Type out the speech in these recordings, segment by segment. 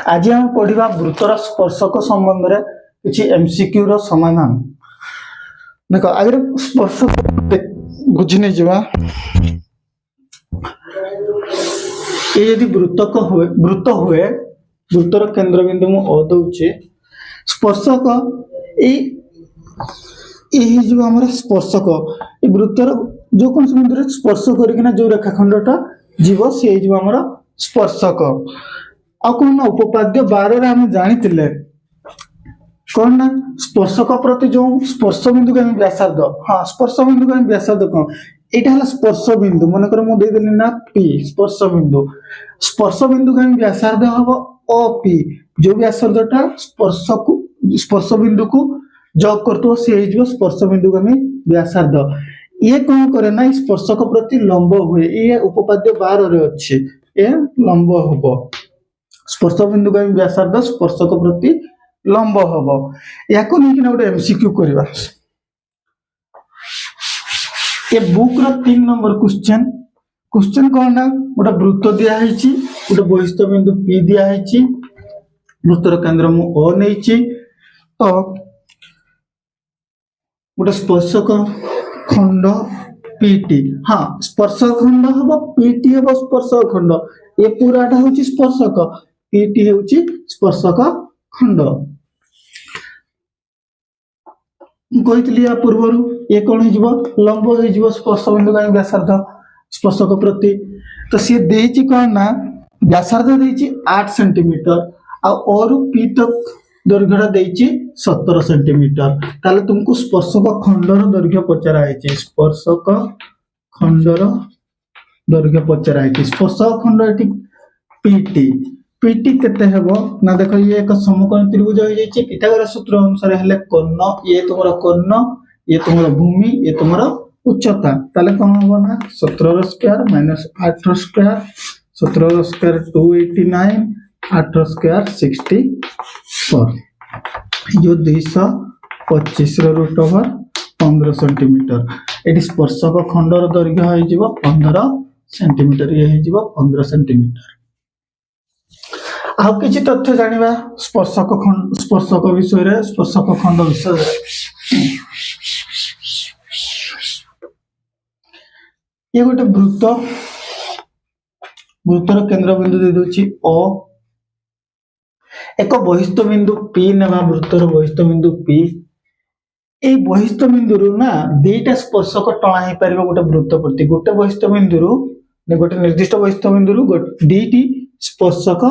आज हम पढ़ा वृत्तर स्पर्शक संबंध में किसी एमसीक्यू रो समाधान। देख आगे स्पर्शक बुझी नहीं जावा। ये यदि वृत्त हुए वृत्तर केंद्र बिंदु मु ओ दउचे स्पर्शक जो हमारा स्पर्शक ये वृत्तर जो कौन से बिंदु स्पर्श करकिना जो रेखाखंडटा जीव से जो हमारा स्पर्शक आ कौन ना उपपाद्य 12 आम जानी कौन ना स्पर्शक प्रति जो स्पर्श बिंदु का व्यासार्ध। हाँ स्पर्श बिंदु का व्यासार्ध कौन यहाँ है स्पर्श बिंदु मनकर मुझे ना पी स्पर्श बिंदु का व्यासार्ध हम ओ पी जो व्यासार्धटा स्पर्श बिंदु को जॉब करते सी स्पर्श बिंदु का व्यासार्ध। ये कौन करे ना स्पर्शक प्रति लंब हुए ये उपपाद्य 12 रे अच्छे ये लंब हम स्पर्श बिंदु का व्यासार्ध स्पर्शक प्रति लंब हम या गोटे एमसीक्यू करवा। ये बुक रो 3 नंबर क्वेश्चन कौन ना गोटे वृत्त दिखाई गोटे बहिस्थ बिंदु पी दिखाई वृत्तर केंद्र मु ओ नहीं तो गोटे स्पर्शक खंड पीटी। हाँ स्पर्शक खंड हम पीटी हम स्पर्शक खंड ये पूराटा हूँ स्पर्शक पीटी हूँ स्पर्शक खंड। कही पूर्वर ये कौन हो लंब हो स्पर्श बिंदु का व्यासार्ध स्पर्शक प्रति तो सी देची कौन ना व्यासार्ध देची 8 सेंटीमीटर और पी तक दैर्घ्य देची 17 सेंटीमीटर ताले तुमको स्पर्शक खंडर दैर्घ्य पचरा है स्पर्शक खंडर दैर्घ्य पचरा है स्पर्शक खंड ये पीटी पीटी केते हेबो ना देखो ये एक समकोण त्रिभुज हो जाई पिथागोरस सूत्र अनुसार हेले कर्ण ये तुम्हारा कर्ण ये तुम्हारा भूमि ये तुम्हारा उच्चता ताले कौन होबो ना 17 square minus 8 square 17 square 289 8 square 64 जो 225 रूट ओवर 15 सेंटीमीटर ये स्पर्शक खंडर दैर्घ्य हो जिवो 15 सेंटीमीटर ये हो जिवो 15 सेंटीमीटर। आउ किछि तथ्य जानिबा स्पर्शक विषय रे स्पर्शक खंड विषय ये गोटे वृत्तर केंद्र बिंदु दे दोछि ओ एक बहिस्थ बिंदु पी नेबा वृत्तर बहिस्थ बिंदु पी ए बहिस्थ बिंदु रु ना दुईटा स्पर्शक टणा हे परिबो गोटे वृत्त प्रति गोटे बहिस्थ बिंदु रु गोटे निर्दिष्ट बहिस्थ बिंदु रु दुईटी स्पर्शक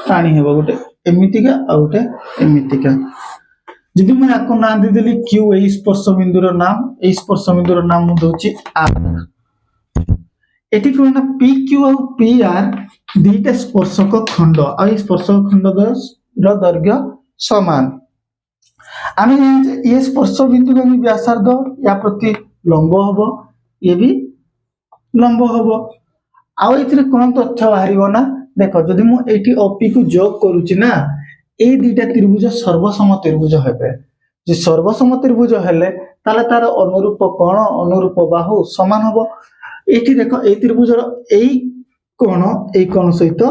टाणी हेबो गोटे एमितिका आ गोटे एमितिका। जदि मैं आपको नाम दे देली क्यू ए स्पर्श बिंदुर नाम ए स्पर्श बिंदुर नाम मु दोछि आर एटी कोन ना पी क्यू और पी आर दुईटा स्पर्शक खंड आ ए स्पर्शक खंड रो दैर्घ्य समान आमे ये स्पर्श बिंदु का व्यासार्ध या प्रति लंब हबो ये भी लंब हबो आ एथिरे कोन तथ्य बाहरिबो ना देखो जदि मु एटी ओपी को जोग करूची ना ए दुईटा त्रिभुज सर्वसम त्रिभुज हेबे जे सर्वसम त्रिभुज हेले ताले तार अनुरूप कोण अनुरूप बाहु समान हबो। एटी देखो ए त्रिभुजर एई कोण सहित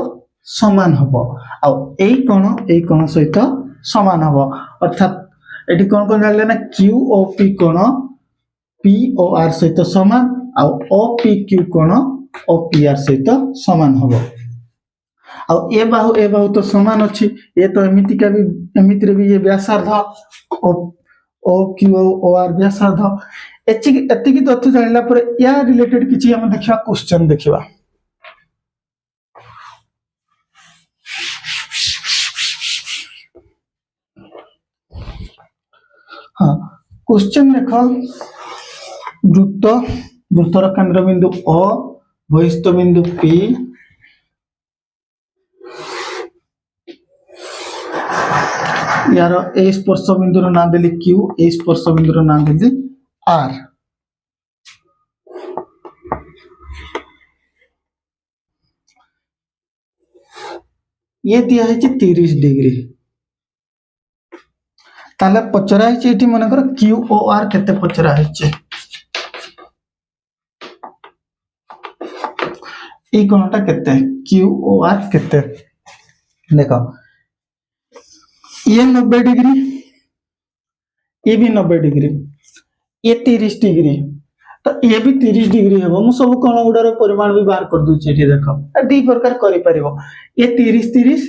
समान हबो आ एई कोण सहित समान हबो अर्थात एटी कोन कोन जाले ना क्यू ओ पी कोण पी ओ आर सहित समान आ ओ पी क्यू कोण ओ पी आर सहित समान हबो आ ए बाहु तो समान अछि ये तो एमितिका भी एमिति रे भी ये व्यासार्ध ओ क्यू ओ आर व्यासार्ध एतिकी तथ्य जानिला पर या रिलेटेड किछि हम देखिबा क्वेश्चन देखिबा। हाँ क्वेश्चन देखो वृत्तर केंद्र बिंदु ओ बहिस्थ बिंदु पी यार ए स्पर्श बिंदुर नाम देली क्यू ए स्पर्श बिंदुर नाम देली आर ये दिया है 30 डिग्री ताले पचरा है एठी मन कर क्यू ओ आर केते पचरा है ए कोणटा केते क्यू ओ आर केते देखो ये 90 डिग्री, ये भी 90 डिग्री, ये 30 डिग्री, तो ये भी 30 डिग्री हे मु सब कोण गुडार परिमाण भी बाहर कर दूची एठी देखो दी प्रकार करि परिबो ये 30 30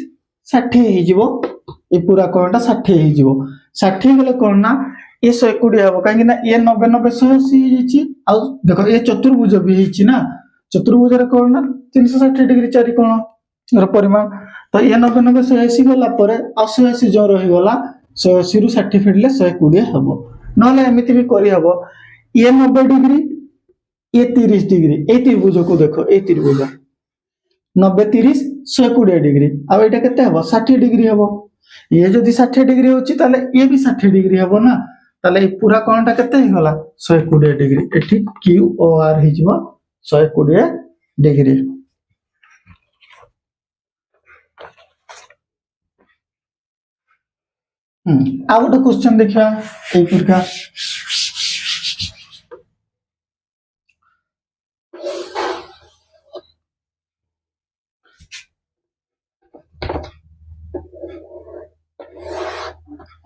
60 हे जिवो ये पूरा कोणटा 60 हे जिवो 60 गले कोण ना ये 120 हबो काहे ना ये 90 90 180 हे जिची आ देखो ये चतुर्भुज भी हेची ना चतुर्भुज रे कोण ना 360 डिग्री चारि कोण र परिमाण तो ये 90 90 180 गला परे 180 जो रही गला 180 रु 60 फेडले 120 हबो नले एमिति भी करि हबो ये 90 डिग्री ये 30 डिग्री ए त्रिभुज को देखो ए त्रिभुज 90 30 120 डिग्री अब एटा केते हबो 60 डिग्री हबो ये जदि 60 डिग्री होची ताले ये भी 60 डिग्री हबो ना ताले ए पूरा कोणटा केते हे गला 120 डिग्री एठी क्यू ओ आर हे जिवो 120 डिग्री आ गोटे क्वेश्चन देखा ए प्रकार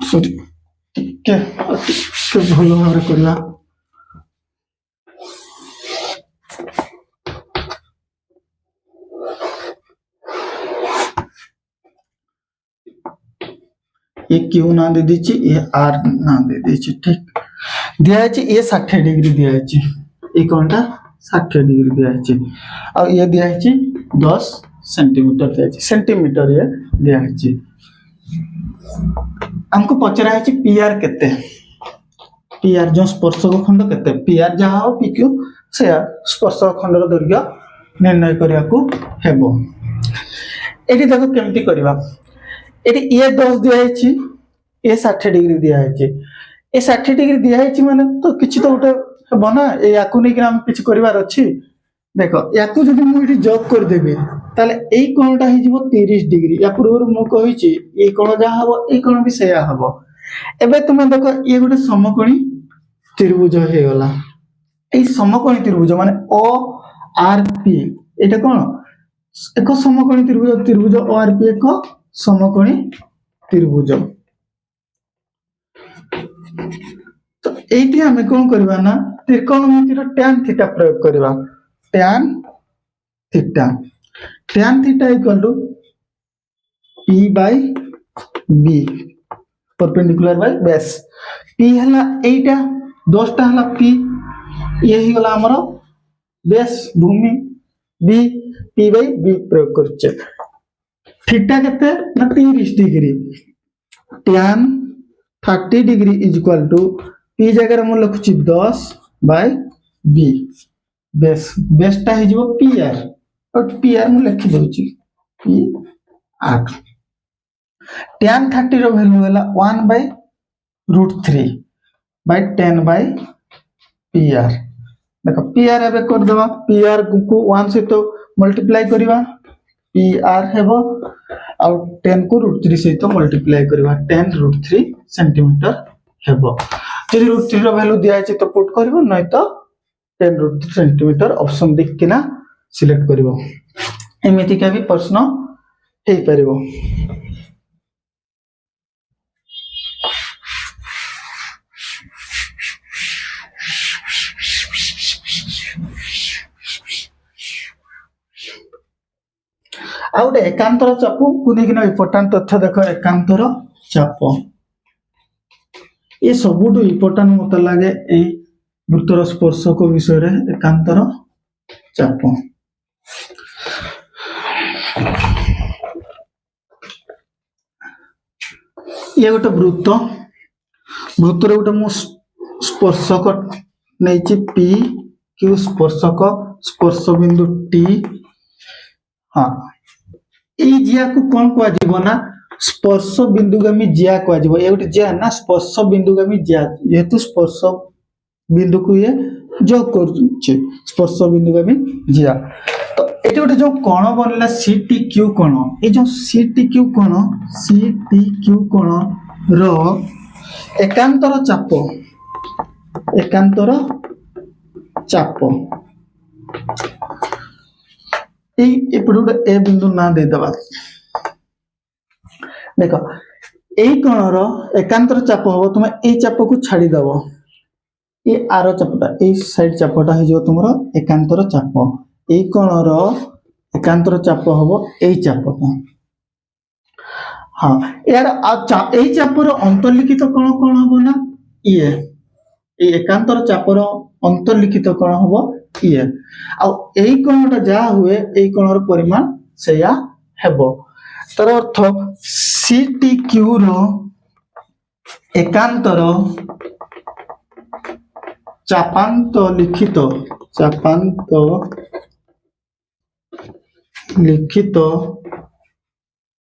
सॉरी टिके भल भाव करवा ये क्यू ना दे दीची ये आर ना दे दीची ठीक दिया है ये 60 डिग्री दिया है ये कोणटा 60 डिग्री दिया है और ये दिया है 10 सेंटीमीटर दिया है सेंटीमीटर ये दिया है हमको पचरा है पीआर केते पीआर जो स्पर्शक खंड केते पीआर जहा हो पीक्यू से स्पर्शक खंडर दैर्घ्य निर्णय करिया को हेबो एठी देखो केमती करबा एठी ये 10 दिया है ये 60 डिग्री दिया है ये 60 डिग्री दिया है माने तो किछि तो उठे हेबो ना ए याकू नै कि हम किछि करिवार अछि देखो याकू जदि मु एठी जॉब कर देबे ताले एई कोणटा हि जिवो 30 डिग्री या पूर्व मु कहिछि ए कोण जा हबो ए कोण भी सेया हबो एबे तुमे देखो ये गोटे समकोणी त्रिभुज हे गला ए समकोणी त्रिभुज माने ओ आर पी एटा कोन एक समकोणी त्रिभुज त्रिभुज ओ आर पी एक समकोणी त्रिभुज तो एठी हमें कोन करबा ना त्रिकोणमितिर tan थीटा प्रयोग करबा tan theta equal to p by b perpendicular by base p हला एटा 10 टा हला p ये ही गला हमरो बेस भूमि b p by b प्रयोग करछे थीटा केते ना 30 degree tan 30 degree is equal to p जगह हम लिखुची 10 बाय b बेस बेसटा हे जिवो pr और pr मु लिखि दउची pr tan 30 रो वैल्यू होला 1 by √3 by 10 by pr देखो pr एबे कर देबा pr को 1 से तो मल्टीप्लाई करिवा pr हेबो और 10 को √3 से तो मल्टीप्लाई करिवा 10√3 सेंटीमीटर हेबो जदि √3 रो वैल्यू दिया छै तो पुट करबो नै तो 10√3 सेंटीमीटर ऑप्शन देख के ना सिलेक्ट करिवो एमिति का भी प्रश्न हे परिवो आउ एकांतर चाप को लेकिन इम्पोर्टेंट तथ्य देखो एकांतर चाप ये सबुठु इम्पोर्टेंट मत लगे ए वृत्तर स्पर्शक विषय रे एकांतर चाप ये गोटे वृत्त वृत्तर गोटे मु स्पर्शक नहीं पी क्यू स्पर्शक स्पर्श बिंदु टी हाँ এই জিয়াকু কোন কোয়া জীব না স্পর্শ বিন্দুগামী জিয়া কোয়া জীব এই গোটে জিয়া না স্পর্শ বিন্দুগামী জিয়া যেহেতু স্পর্শ বিন্দুকু ইয়ে যোগ করছে স্পর্শ বিন্দুগামী জিয়া তো এটি গোটে যে কোণ বনিলা সিটি কিউ কোণ এই যে সিটি কিউ কোণ র একান্তর চাপ एपटे गोटे ए बिंदु ना दे दबा देखो एई कोणर एकांतर चाप हबो तुम एई चाप को छाड़ी दबो ये आर चापटा एई साइड चापटा हे जो तुमरो एकांतर चाप एई कोणर एकांतर चाप हबो एई चापटा हाँ यार एई चापर अंतर्लिखित कोण कोण हबो ना ये एकांतर चापर अंतर्लिखित कोण हबो ये आ एई कोणटा जा हुए एई कोणर परिमाण सेया हेबो तर अर्थ CTQ रो एकांतर चापांत लिखित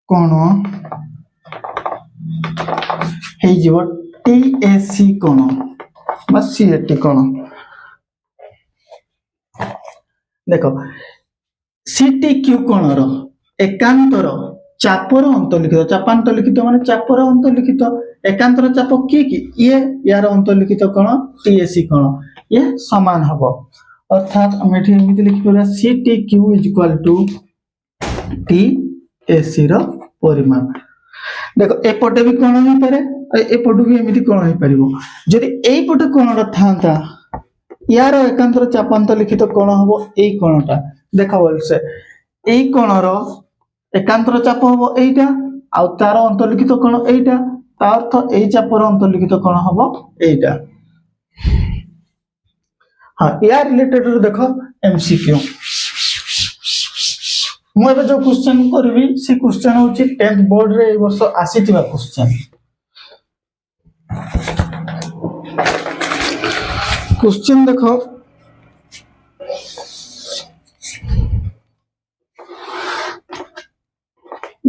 कोण हे जीव TAC कोण बा CAT कोण देखो CTQ कोणर एकांतर चापर अंतर्लिखित चापांत लिखित माने चापर अंतर्लिखित एकांतर चाप कि ये यार अंतर्लिखित कोण TAC कोण ये समान हबो अर्थात हम एठी एमिति लिखि परबा CTQ = TAC रो परिमाण देखो एपटे भी कोण हो पारे एपटु भी एमिति कोण हो परिबो जदि एई पटे कोणटा थांता यार एकांतर चापांत लिखित कोण हबो एई कोणटा देखो बोलसे एई कोणरो एकांतर चाप हबो एइटा आ तार अंतर्लिखित कोण एइटा ता अर्थ एई चापर अंतर्लिखित कोण हबो एइटा हां या रिलेटेड देखो MCQ मु एबे जो क्वेश्चन करबी से क्वेश्चन होची 10th बोर्ड रे ए वर्ष आसीतिबा क्वेश्चन देखो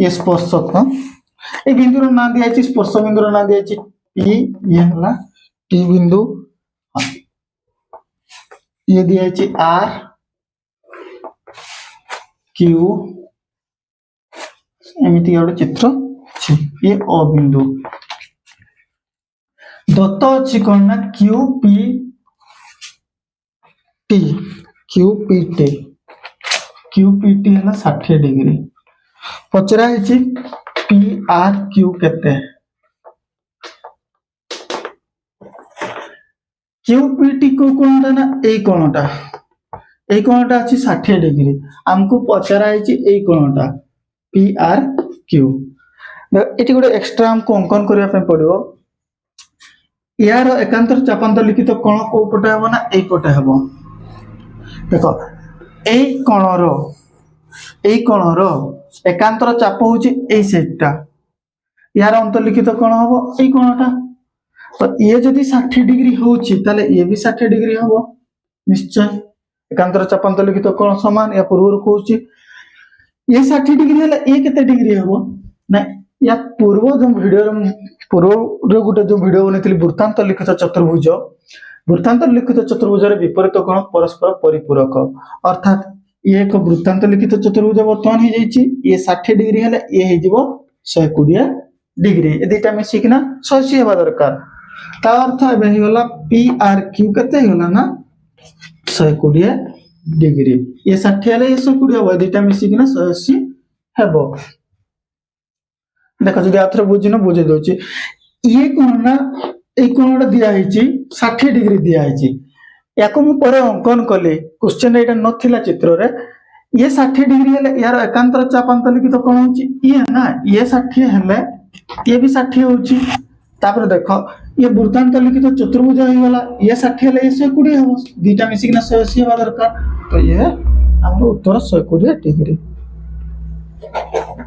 ये स्पर्शक ए बिंदु ना दिया है स्पर्श बिंदु ना दिया है P ये हला T बिंदु ये दिया है R Q एमिति गोटे चित्र ये O बिंदु दत्त अछि कोन ना QPT हला 60 डिग्री पचरा है PRQ केते QPT को कोनटा ना ए कोनटा अछि 60 डिग्री हमको पचरा है ए कोनटा PRQ एटी गोटे एक्स्ट्रा हमको अंकन करिया पे पड़िबो यार एकांतर चापांतर लिखित कोण को पटे हबो ना ए पटे हबो देखो ए कोणर एकांतर चाप होची ए सेटटा यार अंतर्लिखित कोण हबो ए कोणटा तो ये जदी 60 डिग्री होची ताले ये भी 60 डिग्री हबो निश्चय एकांतर चाप अंतर्लिखित कोण समान या पूर्व कहूची ये 60 डिग्री हला ए केते डिग्री हबो ना या पूर्व जो वीडियो रे गुटे जो वीडियो बनेथिली वृत्तांत लिखित चतुर्भुज रे विपरीत कोण परस्पर परिपूरक अर्थात ये एक वृत्तांत लिखित चतुर्भुज वर्तमान हे जाईची ये 60 डिग्री हले ये हे जीवो 120 डिग्री ए दुटा मिसी किना 180 हेबा दरकार ता अर्थ एबे हे होला PRQ केते होला ना 120 डिग्री ये 60 हले ये 120 हेबो दुटा मिसी किना 180 हेबो देखो जदी आथरे बुझिनो बुझे दोची ये कोन ना ए कोणटा दिया हिची 60 डिग्री दिया हिची याको मु परे अंकन कले क्वेश्चन एटा नथिला चित्र रे ये 60 डिग्री हेले यार एकांतर चापांतर लिखित कोन होची ये ना ये 60 हेले ये भी 60 होची तापर देखो ये वृत्तांत लिखित चतुर्भुज होई वाला ये 60 हेले ये 120 हो दुटा मिसी किना 180 हेबा दरकार तो ये हमरो उत्तर 120 डिग्री